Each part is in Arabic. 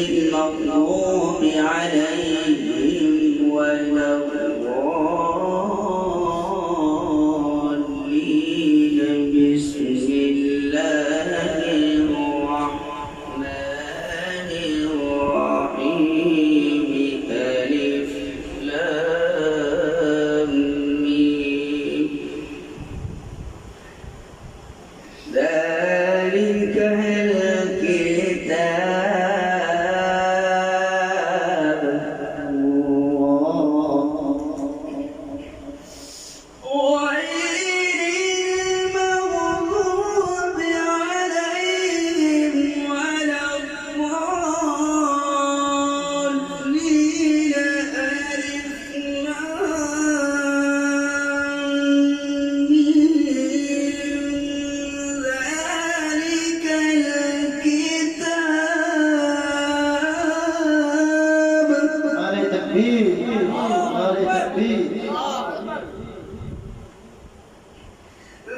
المغضوب عليهم ولا الضالين. بسم الله الرحمن الرحيم. ألف لام ميم. ذلك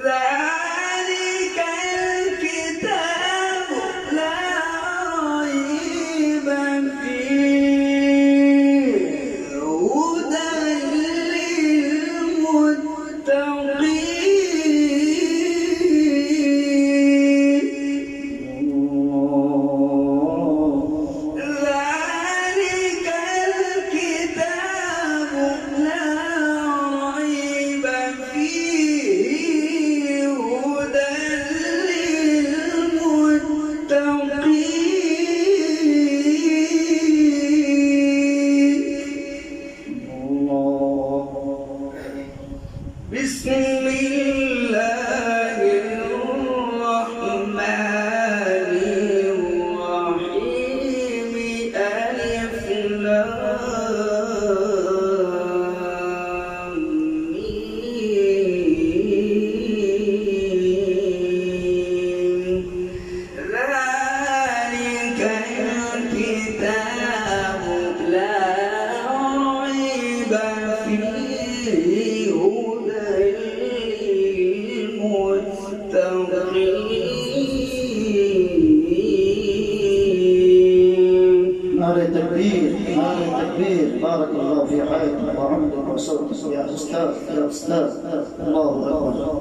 ذلك الكتاب لا ريب فيه هدى بسم الله الرحمن الرحيم. ألف لام ميم. ذلك الكتاب لا ريب فيه نار التكبير، نار التكبير. بارك الله في حياتك وعمرك وصوتك يا أستاذ، يا أستاذ. الله أكبر.